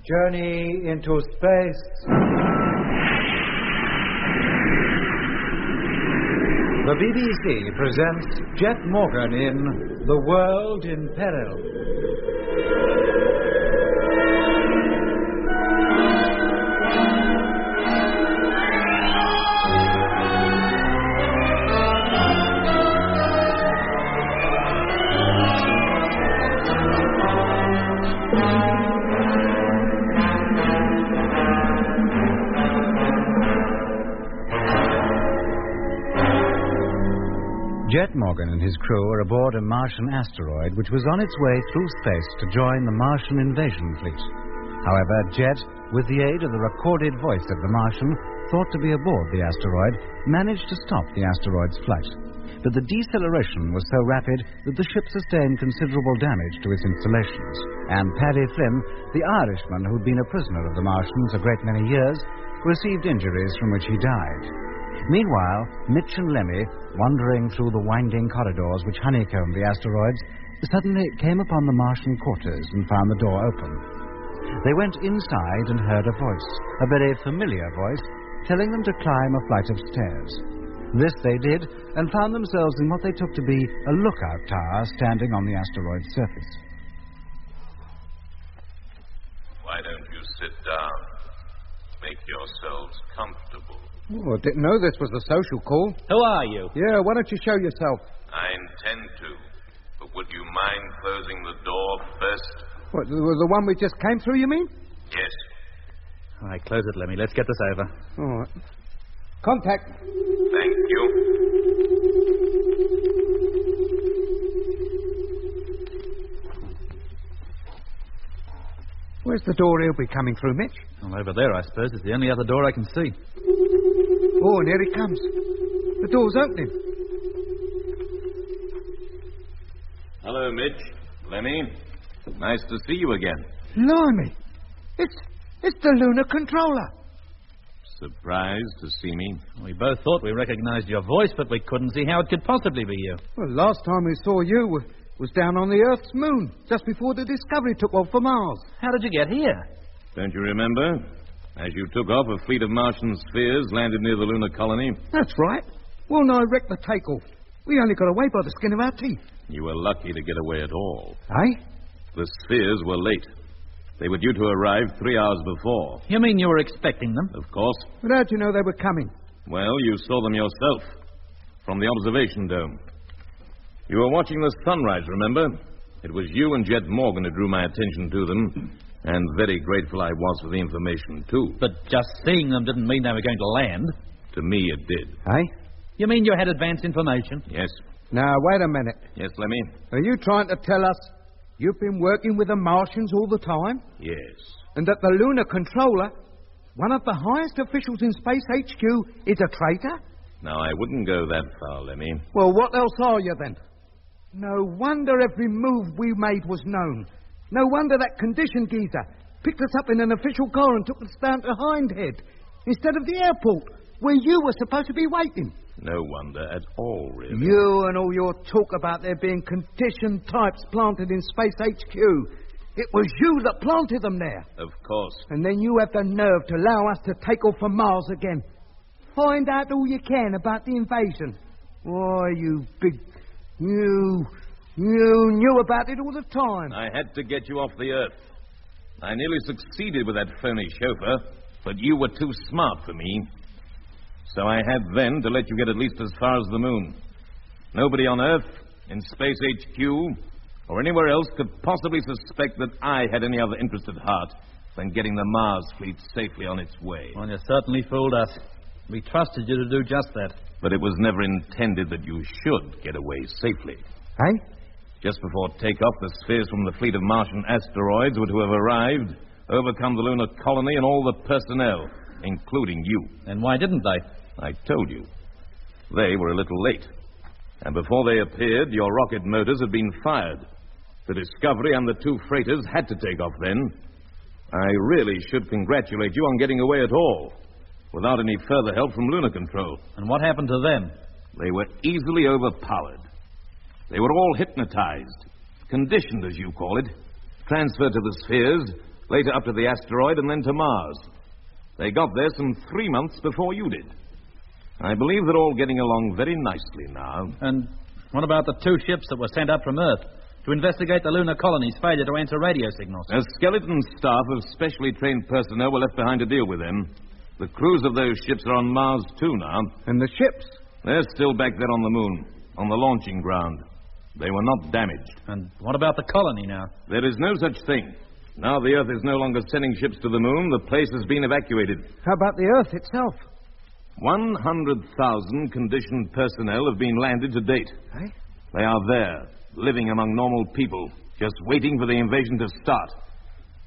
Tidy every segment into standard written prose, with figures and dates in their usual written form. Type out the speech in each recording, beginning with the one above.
Journey into space. The BBC presents Jet Morgan in The World in Peril. Jet Morgan and his crew are aboard a Martian asteroid which was on its way through space to join the Martian invasion fleet. However, Jet, with the aid of the recorded voice of the Martian, thought to be aboard the asteroid, managed to stop the asteroid's flight. But the deceleration was so rapid that the ship sustained considerable damage to its installations. And Paddy Flynn, the Irishman who'd been a prisoner of the Martians a great many years, received injuries from which he died. Meanwhile, Mitch and Lemmy, wandering through the winding corridors which honeycombed the asteroids, suddenly came upon the Martian quarters and found the door open. They went inside and heard a voice, a very familiar voice, telling them to climb a flight of stairs. This they did, and found themselves in what they took to be a lookout tower standing on the asteroid's surface. Why don't you sit down? Make yourselves comfortable. Oh, I didn't know this was a social call. Who are you? Yeah, why don't you show yourself? I intend to. But would you mind closing the door first? What, the one we just came through, you mean? Yes. All right, close it, Lemmy. Let's get this over. All right. Contact. Thank you. Where's the door he'll be coming through, Mitch? Well, over there, I suppose. It's the only other door I can see. Oh, and here he comes. The door's opening. Hello, Mitch. Lemmy. Nice to see you again. Blimey. It's the lunar controller. Surprised to see me? We both thought we recognized your voice, but we couldn't see how it could possibly be you. Well, last time we saw you was down on the Earth's moon, just before the Discovery took off for Mars. How did you get here? Don't you remember? As you took off, a fleet of Martian spheres landed near the lunar colony. That's right. Well, no, I wrecked the takeoff. We only got away by the skin of our teeth. You were lucky to get away at all. Eh? The spheres were late. They were due to arrive 3 hours before. You mean you were expecting them? Of course. But how'd you know they were coming? Well, you saw them yourself. From the observation dome. You were watching the sunrise, remember? It was you and Jet Morgan who drew my attention to them. And very grateful I was for the information, too. But just seeing them didn't mean they were going to land. To me, it did. Eh? You mean you had advance information? Yes. Now, wait a minute. Yes, Lemmy? Are you trying to tell us you've been working with the Martians all the time? Yes. And that the lunar controller, one of the highest officials in Space HQ, is a traitor? Now, I wouldn't go that far, Lemmy. Well, what else are you, then? No wonder every move we made was known. No wonder that condition geezer picked us up in an official car and took us down to Hindhead instead of the airport, where you were supposed to be waiting. No wonder at all, really. You and all your talk about there being conditioned types planted in Space HQ. It was you that planted them there. Of course. And then you have the nerve to allow us to take off for Mars again. Find out all you can about the invasion. Why, you big... You knew about it all the time. I had to get you off the Earth. I nearly succeeded with that phony chauffeur, but you were too smart for me. So I had then to let you get at least as far as the moon. Nobody on Earth, in Space HQ, or anywhere else could possibly suspect that I had any other interest at heart than getting the Mars fleet safely on its way. Well, you certainly fooled us. We trusted you to do just that. But it was never intended that you should get away safely. Eh? Just before takeoff, the spheres from the fleet of Martian asteroids were to have arrived, overcome the lunar colony and all the personnel, including you. And why didn't they? I told you. They were a little late. And before they appeared, your rocket motors had been fired. The Discovery and the 2 freighters had to take off then. I really should congratulate you on getting away at all, without any further help from lunar control. And what happened to them? They were easily overpowered. They were all hypnotized, conditioned, as you call it, transferred to the spheres, later up to the asteroid, and then to Mars. They got there some 3 months before you did. I believe they're all getting along very nicely now. And what about the 2 ships that were sent up from Earth to investigate the lunar colony's failure to answer radio signals? A skeleton staff of specially trained personnel were left behind to deal with them. The crews of those ships are on Mars, too, now. And the ships? They're still back there on the moon, on the launching ground. They were not damaged. And what about the colony now? There is no such thing. Now the Earth is no longer sending ships to the moon. The place has been evacuated. How about the Earth itself? 100,000 conditioned personnel have been landed to date. Eh? They are there, living among normal people, just waiting for the invasion to start.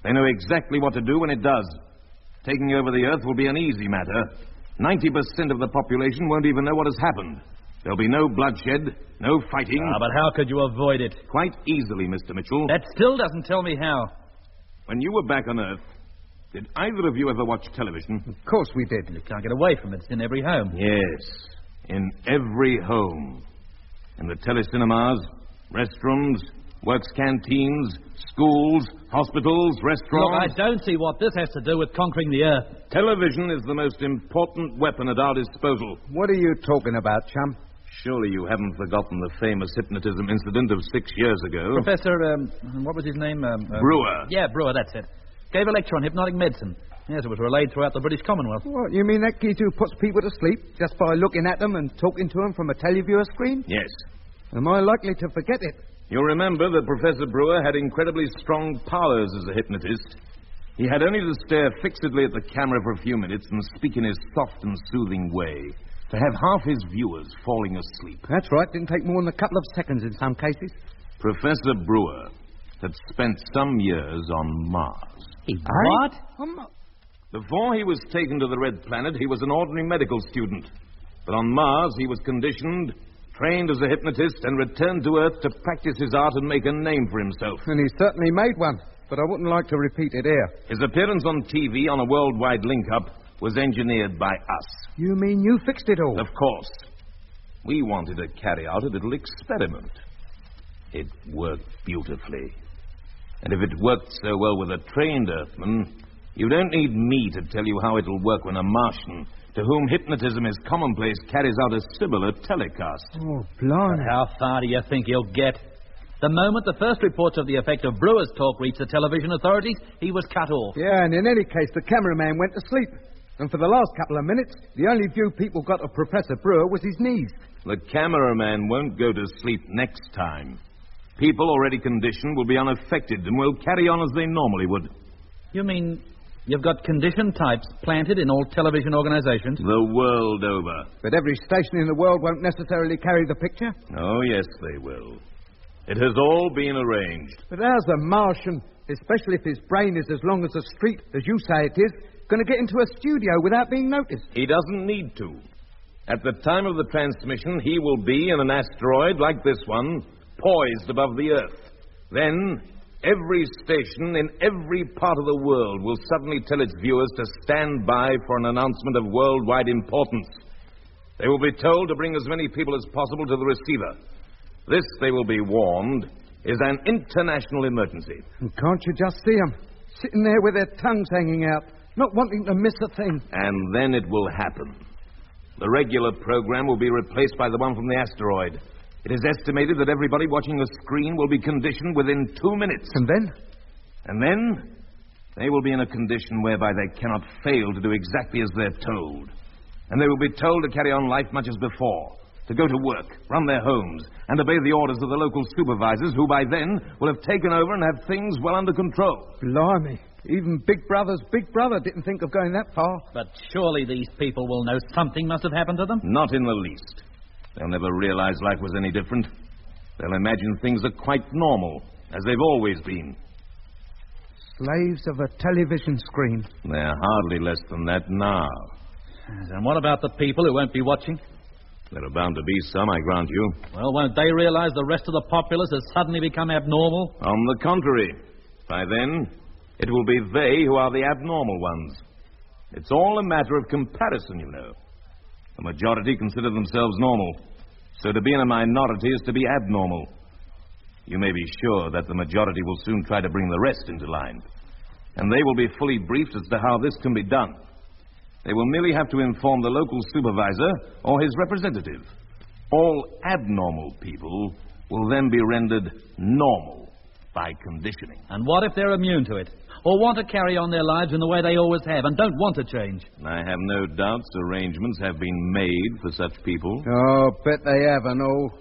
They know exactly what to do when it does. Taking over the Earth will be an easy matter. 90% of the population won't even know what has happened. There'll be no bloodshed, no fighting. But how could you avoid it? Quite easily, Mr. Mitchell. That still doesn't tell me how. When you were back on Earth, did either of you ever watch television? Of course we did. You can't get away from it. It's in every home. Yes, in every home. In the telecinemas, restrooms, works canteens, schools, hospitals, restaurants. Look, I don't see what this has to do with conquering the Earth. Television is the most important weapon at our disposal. What are you talking about, chum? Surely you haven't forgotten the famous hypnotism incident of 6 years ago. Professor, what was his name? Brewer. Yeah, Brewer, that's it. Gave a lecture on hypnotic medicine. Yes, it was relayed throughout the British Commonwealth. What, you mean that geezer who puts people to sleep just by looking at them and talking to them from a televiewer screen? Yes. Am I likely to forget it? You'll remember that Professor Brewer had incredibly strong powers as a hypnotist. He had only to stare fixedly at the camera for a few minutes and speak in his soft and soothing way to have half his viewers falling asleep. That's right. Didn't take more than a couple of seconds in some cases. Professor Brewer had spent some years on Mars. What? Before he was taken to the Red Planet, he was an ordinary medical student. But on Mars, he was conditioned, trained as a hypnotist, and returned to Earth to practice his art and make a name for himself. And he certainly made one, but I wouldn't like to repeat it here. His appearance on TV on a worldwide link-up was engineered by us. You mean you fixed it all? Of course. We wanted to carry out a little experiment. It worked beautifully. And if it worked so well with a trained Earthman, you don't need me to tell you how it'll work when a Martian, to whom hypnotism is commonplace, carries out a similar telecast. Oh, blimey. How far do you think he'll get? The moment the first reports of the effect of Brewer's talk reached the television authorities, he was cut off. Yeah, and in any case, the cameraman went to sleep. And for the last couple of minutes, the only view people got of Professor Brewer was his knees. The cameraman won't go to sleep next time. People already conditioned will be unaffected and will carry on as they normally would. You mean you've got conditioned types planted in all television organizations? The world over. But every station in the world won't necessarily carry the picture. Oh, yes, they will. It has all been arranged. But how's a Martian, especially if his brain is as long as a street, as you say it is, going to get into a studio without being noticed? He doesn't need to. At the time of the transmission, he will be in an asteroid like this one, poised above the Earth. Then, every station in every part of the world will suddenly tell its viewers to stand by for an announcement of worldwide importance. They will be told to bring as many people as possible to the receiver. This, they will be warned, is an international emergency. And can't you just see them, sitting there with their tongues hanging out, not wanting to miss a thing? And then it will happen. The regular program will be replaced by the one from the asteroid. It is estimated that everybody watching the screen will be conditioned within 2 minutes. And then? And then they will be in a condition whereby they cannot fail to do exactly as they're told. And they will be told to carry on life much as before, to go to work, run their homes, and obey the orders of the local supervisors, who by then will have taken over and have things well under control. Blimey. Even Big Brother's Big Brother didn't think of going that far. But surely these people will know something must have happened to them? Not in the least. They'll never realize life was any different. They'll imagine things are quite normal, as they've always been. Slaves of a television screen. They're hardly less than that now. And what about the people who won't be watching? There are bound to be some, I grant you. Well, won't they realize the rest of the populace has suddenly become abnormal? On the contrary. By then, it will be they who are the abnormal ones. It's all a matter of comparison, you know. The majority consider themselves normal. So to be in a minority is to be abnormal. You may be sure that the majority will soon try to bring the rest into line. and they will be fully briefed as to how this can be done. They will merely have to inform the local supervisor or his representative. All abnormal people will then be rendered normal by conditioning. And what if they're immune to it? Or want to carry on their lives in the way they always have and don't want to change? I have no doubts arrangements have been made for such people. Oh, bet they haven't all.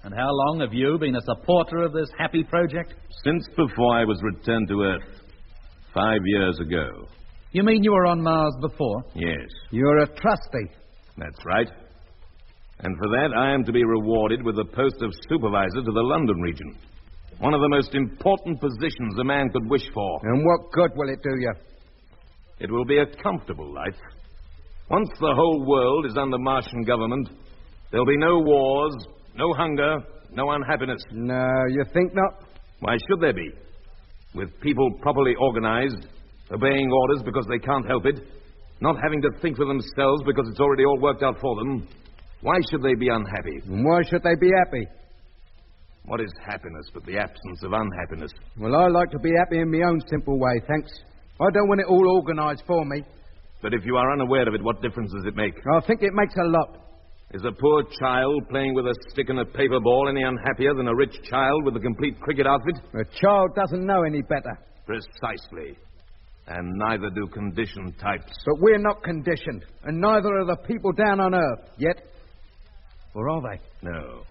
And how long have you been a supporter of this happy project? Since before I was returned to Earth, 5 years ago. You mean you were on Mars before? Yes, You're a trustee. that's right. And for that, I am to be rewarded with the post of supervisor to the London region. One of the most important positions a man could wish for. And what good will it do you? It will be a comfortable life. Once the whole world is under Martian government, there'll be no wars, no hunger, no unhappiness. No, you think not? Why should there be? With people properly organized, obeying orders because they can't help it, not having to think for themselves because it's already all worked out for them, why should they be unhappy? And why should they be happy? What is happiness but the absence of unhappiness? Well, I like to be happy in my own simple way, thanks. I don't want it all organised for me. But if you are unaware of it, what difference does it make? I think it makes a lot. Is a poor child playing with a stick and a paper ball any unhappier than a rich child with a complete cricket outfit? A child doesn't know any better. Precisely. And neither do conditioned types. But we're not conditioned, and neither are the people down on Earth, yet. Or are they? No.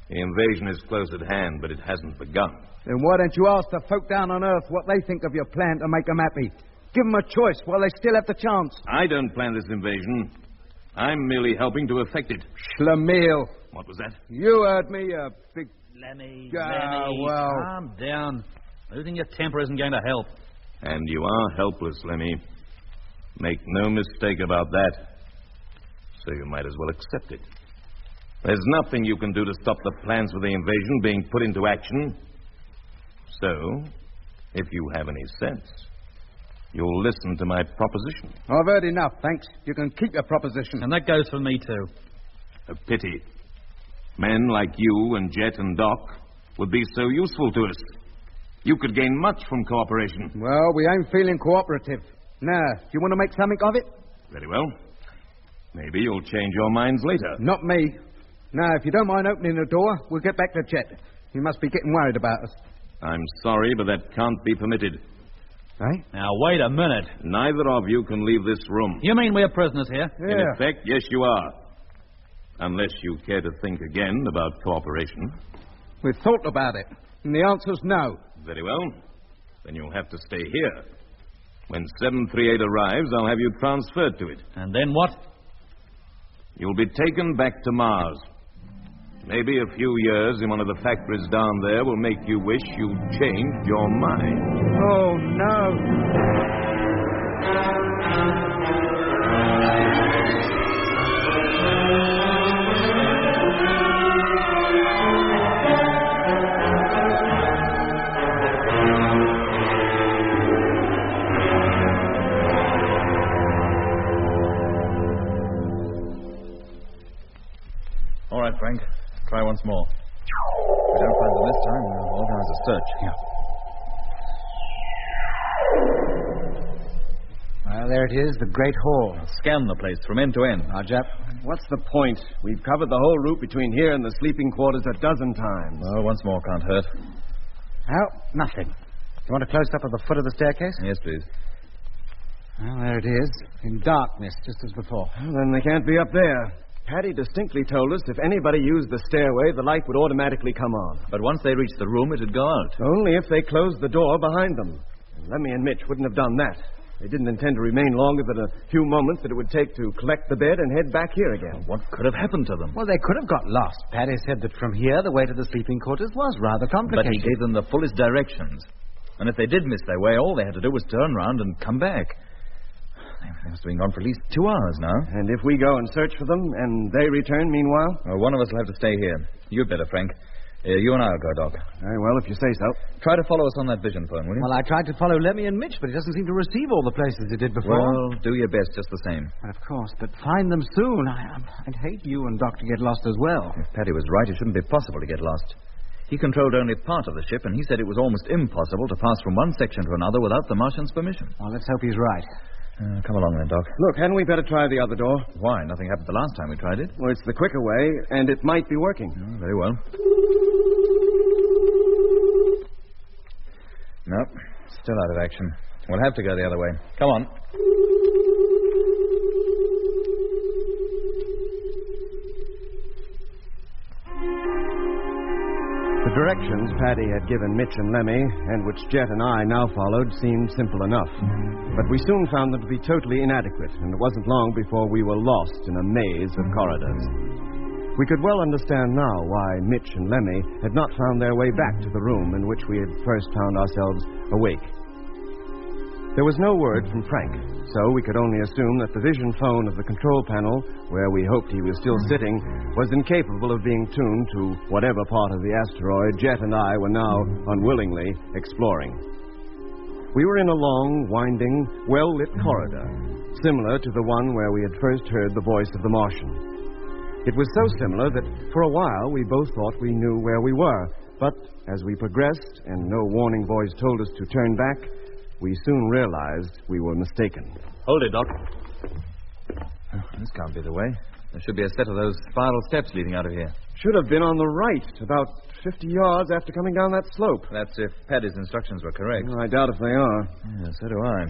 The invasion is close at hand, but it hasn't begun. Then why don't you ask the folk down on Earth what they think of your plan to make them happy? Give them a choice while they still have the chance. I don't plan this invasion. I'm merely helping to effect it. Schlemiel. What was that? You heard me, a big... Lemmy, well... calm down. Losing your temper isn't going to help. And you are helpless, Lemmy. Make no mistake about that. So you might as well accept it. There's nothing you can do to stop the plans for the invasion being put into action. So, if you have any sense, you'll listen to my proposition. I've heard enough, thanks. You can keep your proposition. And that goes for me, too. A pity. Men like you and Jet and Doc would be so useful to us. You could gain much from cooperation. Well, we ain't feeling cooperative. Now, do you want to make something of it? Very well. Maybe you'll change your minds later. Not me. Now, if you don't mind opening the door, we'll get back to Jet. He must be getting worried about us. I'm sorry, but that can't be permitted. Eh? Now, wait a minute. Neither of you can leave this room. You mean we're prisoners here? In effect, yes, you are. Unless you care to think again about cooperation. We've thought about it, and the answer's no. Very well. Then you'll have to stay here. When 738 arrives, I'll have you transferred to it. And then what? You'll be taken back to Mars. Maybe a few years in one of the factories down there will make you wish you'd changed your mind. Oh, no. All right, Frank. Try once more. If we don't find them this time, we'll organize a search. Well, there it is, the Great Hall. Scan the place from end to end. Now, Jap. What's the point? We've covered the whole route between here and the sleeping quarters a dozen times. Well, once more can't hurt. Oh, nothing. You want a close-up of the foot of the staircase? Yes, please. Well, there it is, in darkness, just as before. Well, then they can't be up there. Paddy distinctly told us if anybody used the stairway, the light would automatically come on. But once they reached the room, it'd go out. Only if they closed the door behind them. And Lemmy and Mitch wouldn't have done that. They didn't intend to remain longer than a few moments that it would take to collect the bed and head back here again. What could have happened to them? Well, they could have got lost. Paddy said that from here, the way to the sleeping quarters was rather But complicated. he gave them the fullest directions. And if they did miss their way, all they had to do was turn round and come back. They must have been gone for at least 2 hours now. And if we go and search for them, and they return meanwhile? Well, one of us will have to stay here. You'd better, Frank. You and I'll go, Doc. Very well, if you say so. Try to follow us on that vision phone, will you? Well, I tried to follow Lemmy and Mitch, but it doesn't seem to receive all the places it did before. Well, do your best just the same. Well, of course, but find them soon. I'd hate you and Doc to get lost as well. If Paddy was right, it shouldn't be possible to get lost. He controlled only part of the ship, and he said it was almost impossible to pass from one section to another without the Martian's permission. Well, let's hope he's right. Come along then, Doc. Look, hadn't we better try the other door? Why? Nothing happened the last time we tried it. Well, it's the quicker way, and it might be working. Oh, very well. No, still out of action. We'll have to go the other way. Come on. The directions Paddy had given Mitch and Lemmy, and which Jet and I now followed, seemed simple enough. But we soon found them to be totally inadequate, and it wasn't long before we were lost in a maze of corridors. We could well understand now why Mitch and Lemmy had not found their way back to the room in which we had first found ourselves awake. There was no word from Frank, so we could only assume that the vision phone of the control panel, where we hoped he was still sitting, was incapable of being tuned to whatever part of the asteroid Jet and I were now unwillingly exploring. We were in a long, winding, well-lit corridor, similar to the one where we had first heard the voice of the Martian. It was so similar that for a while we both thought we knew where we were, but as we progressed and no warning voice told us to turn back, we soon realized we were mistaken. Hold it, Doc. Oh, this can't be the way. There should be a set of those spiral steps leading out of here. Should have been on the right, about 50 yards after coming down that slope. That's if Paddy's instructions were correct. I doubt if they are. Yeah, so do I.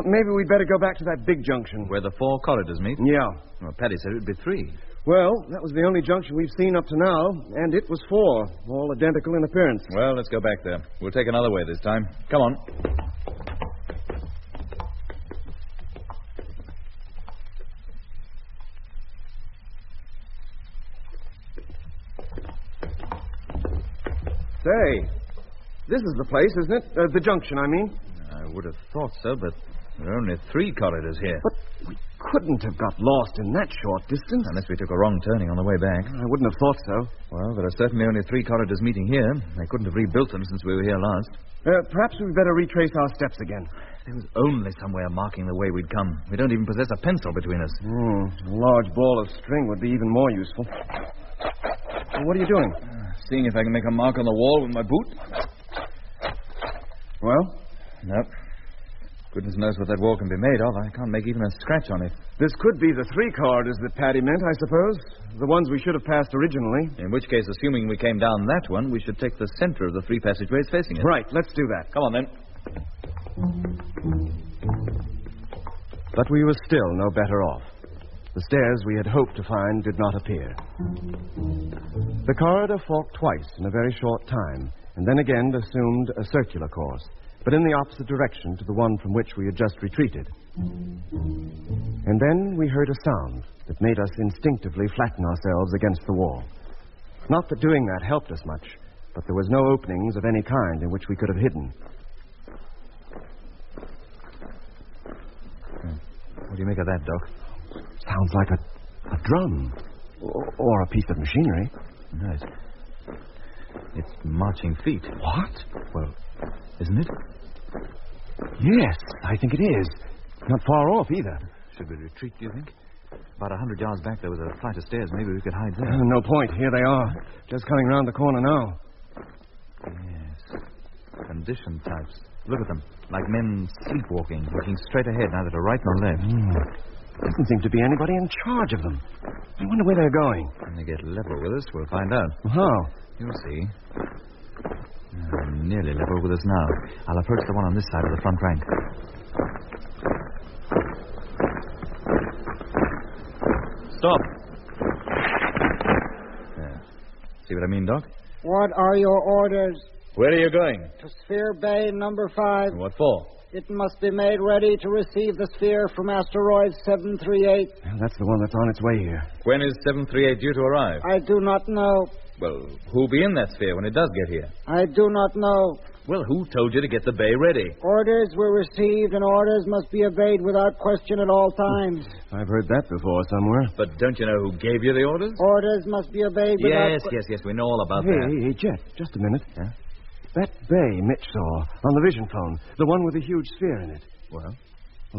Maybe we'd better go back to that big junction. Where the 4 corridors meet? Yeah. Well, Paddy said it would be 3. Well, that was the only junction we've seen up to now, and it was 4, all identical in appearance. Well, let's go back there. We'll take another way this time. Come on. Say, this is the place, isn't it? The junction, I mean. I would have thought so, but there are only 3 corridors here. But we couldn't have got lost in that short distance. Unless we took a wrong turning on the way back. I wouldn't have thought so. Well, there are certainly only 3 corridors meeting here. They couldn't have rebuilt them since we were here last. Perhaps we'd better retrace our steps again. There was only somewhere marking the way we'd come. We don't even possess a pencil between us. A large ball of string would be even more useful. What are you doing? Seeing if I can make a mark on the wall with my boot. Well? Nope. Goodness knows what that wall can be made of. I can't make even a scratch on it. This could be the 3 corridors that Paddy meant, I suppose. The ones we should have passed originally. In which case, assuming we came down that one, we should take the center of the 3 passageways facing it. Right, let's do that. Come on, then. But we were still no better off. The stairs we had hoped to find did not appear. The corridor forked twice in a very short time, and then again assumed a circular course, but in the opposite direction to the one from which we had just retreated. And then we heard a sound that made us instinctively flatten ourselves against the wall. Not that doing that helped us much, but there was no openings of any kind in which we could have hidden. What do you make of that, Doc? Sounds like a drum. Or a piece of machinery. No, it's marching feet. What? Well, isn't it? Yes, I think it is. Not far off, either. Should we retreat, do you think? About 100 yards back, there was a flight of stairs. Maybe we could hide there. No point. Here they are. Just coming round the corner now. Yes. Condition types. Look at them. Like men sleepwalking, looking straight ahead, neither to right nor left. Doesn't seem to be anybody in charge of them. I wonder where they're going. When they get level with us, we'll find out. How? You'll see. They're nearly level with us now. I'll approach the one on this side of the front rank. Stop. Yeah. See what I mean, Doc? What are your orders? Where are you going? To Sphere Bay number 5. What for? It must be made ready to receive the sphere from asteroid 738. That's the one that's on its way here. When is 738 due to arrive? I do not know. Well, who'll be in that sphere when it does get here? I do not know. Well, who told you to get the bay ready? Orders were received, and orders must be obeyed without question at all times. I've heard that before somewhere. But don't you know who gave you the orders? Orders must be obeyed without... Yes, we know all about Hey, that. hey, Jet, just a minute. Yeah? That bay Mitch saw on the vision phone, the one with the huge sphere in it. Well,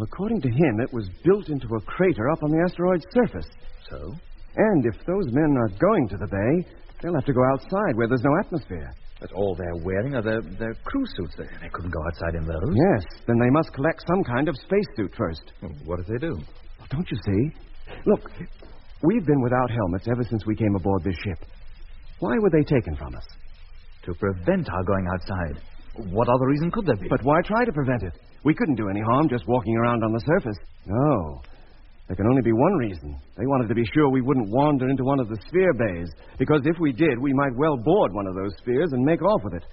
according to him, it was built into a crater up on the asteroid's surface. so? And if those men are going to the bay, They'll have to go outside where there's no atmosphere. But all they're wearing are their crew suits. They couldn't go outside in those. Yes, then they must collect some kind of spacesuit first. Well, what if they do? Well, don't you see? Look, we've been without helmets ever since we came aboard this ship. Why were they taken from us? To prevent our going outside. What other reason could there be? But why try to prevent it? We couldn't do any harm just walking around on the surface. No. There can only be one reason. They wanted to be sure we wouldn't wander into one of the sphere bays, because if we did, we might well board one of those spheres and make off with it.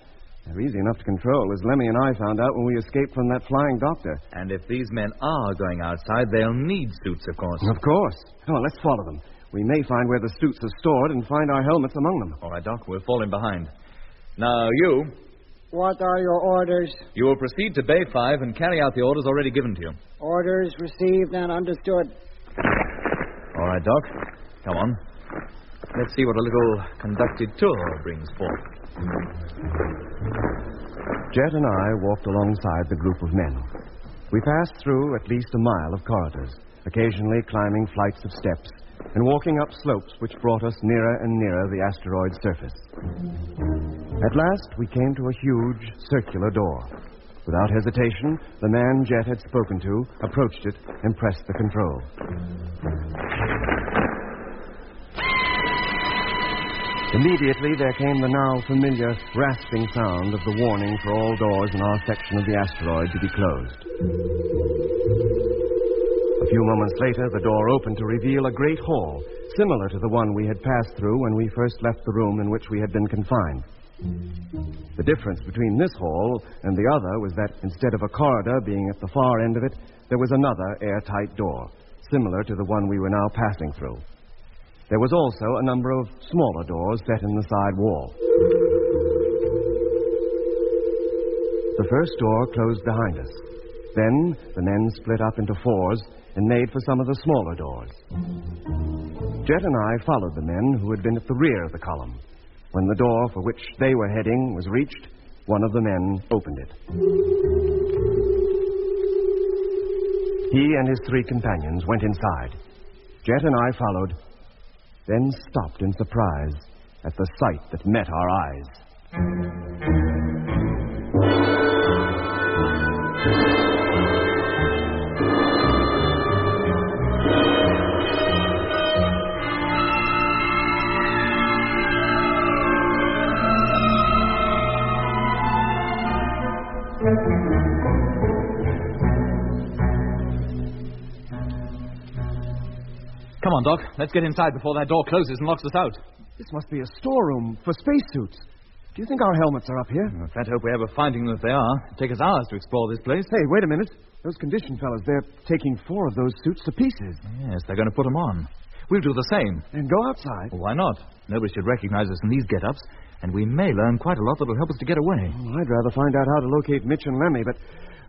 They're easy enough to control, as Lemmy and I found out when we escaped from that flying doctor. And if these men are going outside, they'll need suits, of course. Of course. Come on, let's follow them. We may find where the suits are stored and find our helmets among them. All right, Doc, we'll fall in behind. Now, you... What are your orders? You will proceed to Bay 5 and carry out the orders already given to you. Orders received and understood. All right, Doc. Come on. Let's see what a little conducted tour brings forth. Jet and I walked alongside the group of men. We passed through at least a mile of corridors, occasionally climbing flights of steps and walking up slopes which brought us nearer and nearer the asteroid's surface. At last, we came to a huge circular door. Without hesitation, the man Jet had spoken to approached it and pressed the control. Immediately, there came the now familiar rasping sound of the warning for all doors in our section of the asteroid to be closed. A few moments later, the door opened to reveal a great hall, similar to the one we had passed through when we first left the room in which we had been confined. The difference between this hall and the other was that instead of a corridor being at the far end of it, there was another airtight door, similar to the one we were now passing through. There was also a number of smaller doors set in the side wall. The first door closed behind us. Then the men split up into fours and made for some of the smaller doors. Jet and I followed the men who had been at the rear of the column. When the door for which they were heading was reached, one of the men opened it. He and his three companions went inside. Jet and I followed, then stopped in surprise at the sight that met our eyes. Come on, Doc. Let's get inside before that door closes and locks us out. This must be a storeroom for spacesuits. Do you think our helmets are up here? Well, let's hope we ever finding them if they are. It'll take us hours to explore this place. Hey, wait a minute. Those condition fellows, they're taking 4 of those suits to pieces. Yes, they're going to put them on. We'll do the same. And go outside. Well, why not? Nobody should recognize us in these get-ups, and we may learn quite a lot that will help us to get away. Well, I'd rather find out how to locate Mitch and Lemmy, but...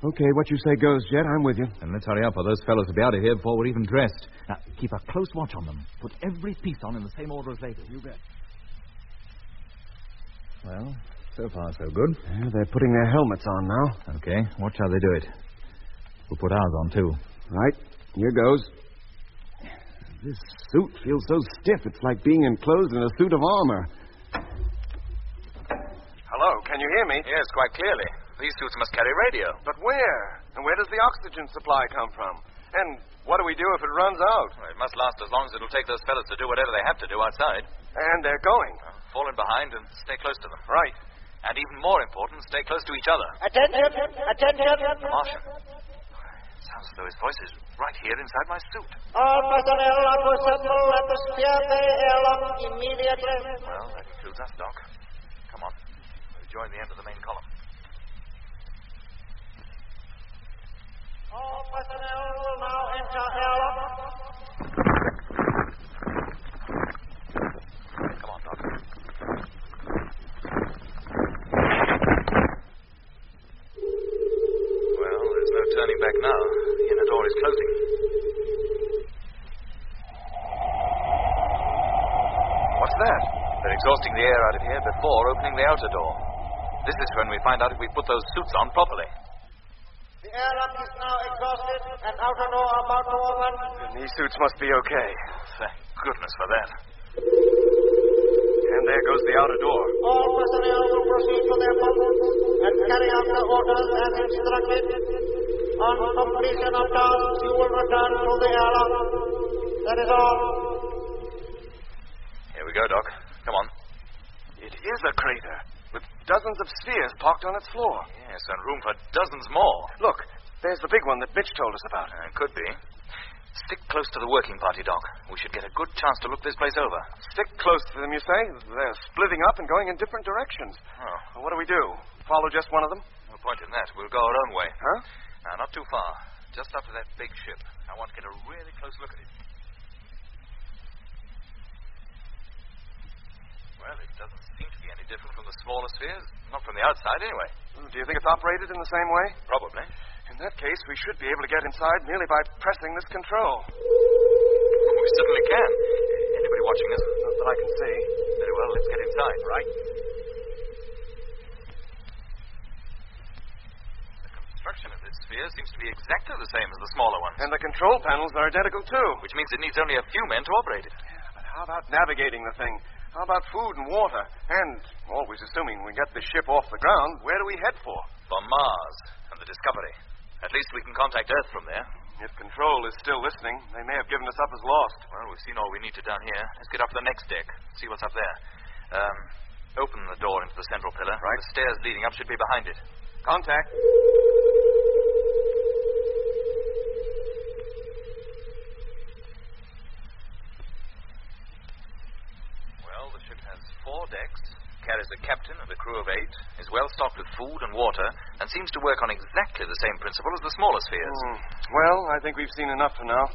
Okay, what you say goes, Jet. I'm with you. And let's hurry up, or those fellows will be out of here before we're even dressed. Now, keep a close watch on them. Put every piece on in the same order as they do. You bet. Well, so far so good. Yeah, they're putting their helmets on now. Okay, watch how they do it. We'll put ours on, too. Right, here goes. This suit feels so stiff, it's like being enclosed in a suit of armor. Hello, can you hear me? Yes, quite clearly. These suits must carry radio. But where? And where does the oxygen supply come from? And what do we do if it runs out? Well, it must last as long as it'll take those fellows to do whatever they have to do outside. And they're going. Fall in behind and stay close to them. Right. And even more important, stay close to each other. Attention! Attention! Martian. It sounds as though his voice is right here inside my suit. All personnel are to assemble at the Sphere Bay airlock immediately. Well, that includes us, Doc. Come on. We'll join the end of the main column. All personnel will now enter airlock. Come on, Doc. Well, there's no turning back now. The inner door is closing. What's that? They're exhausting the air out of here before opening the outer door. This is when we find out if we put those suits on properly. The airlock is now exhausted and outer door about to open. These suits must be okay. Thank goodness for that. And there goes the outer door. All personnel will proceed to their posts and carry out the orders as instructed. On completion of tasks, you will return to the airlock. That is all. Here we go, Doc. Come on. It is a crater, with dozens of spheres parked on its floor. Yes, and room for dozens more. Look, there's the big one that Mitch told us about. Could be. Stick close to the working party, Doc. We should get a good chance to look this place over. Stick close to them, you say? They're splitting up and going in different directions. Oh. Well, what do we do? Follow just one of them? No point in that. We'll go our own way. Huh? Not too far. Just up to that big ship. I want to get a really close look at it. Well, it doesn't seem to be any different from the smaller spheres. Not from the outside, anyway. Do you think it's operated in the same way? Probably. In that case, we should be able to get inside merely by pressing this control. We certainly can. Anybody watching us? Not that I can see. Very well, let's get inside. Right. The construction of this sphere seems to be exactly the same as the smaller ones. And the control panels are identical, too. Which means it needs only a few men to operate it. Yeah, but how about navigating the thing? How about food and water? And, always assuming we get the ship off the ground, where do we head for? For Mars and the Discovery. At least we can contact Earth from there. If Control is still listening, they may have given us up as lost. Well, we've seen all we need to down here. Let's get up to the next deck. See what's up there. Open the door into the central pillar. Right. The stairs leading up should be behind it. Contact. Well, the ship has 4 decks, carries a captain and a crew of 8, is well stocked with food and water, and seems to work on exactly the same principle as the smaller spheres. Well, I think we've seen enough for now.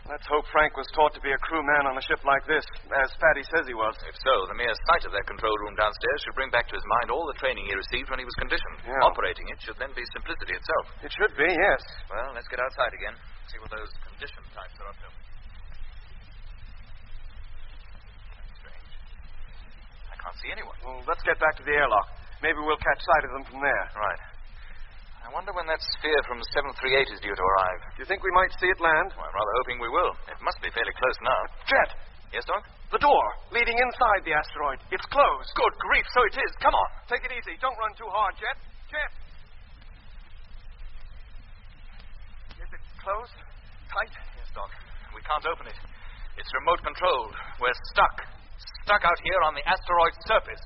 Let's hope Frank was taught to be a crewman on a ship like this, as Fatty says he was. If so, the mere sight of that control room downstairs should bring back to his mind all the training he received when he was conditioned. Yeah. Operating it should then be simplicity itself. It should be, yes. Well, let's get outside again, see what those condition types are up to. Strange. I can't see anyone. Well, let's get back to the airlock. Maybe we'll catch sight of them from there. Right. I wonder when that sphere from 738 is due to arrive. Do you think we might see it land? Well, I'm rather hoping we will. It must be fairly close now. Jet! Yes, Doc? The door leading inside the asteroid. It's closed. Good grief, so it is. Come on. Take it easy. Don't run too hard, Jet. Jet! Is it closed? Tight? Yes, Doc. We can't open it. It's remote controlled. We're stuck. Stuck out here on the asteroid's surface.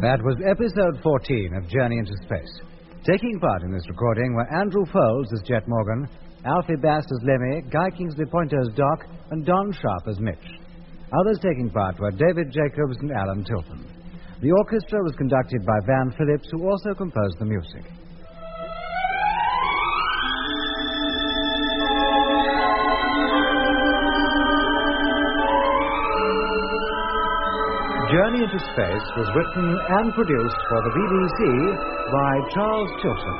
That was episode 14 of Journey into Space. Taking part in this recording were Andrew Foles as Jet Morgan, Alfie Bass as Lemmy, Guy Kingsley Pointer as Doc, and Don Sharp as Mitch. Others taking part were David Jacobs and Alan Tilton. The orchestra was conducted by Van Phillips, who also composed the music. Journey into Space was written and produced for the BBC by Charles Chilton.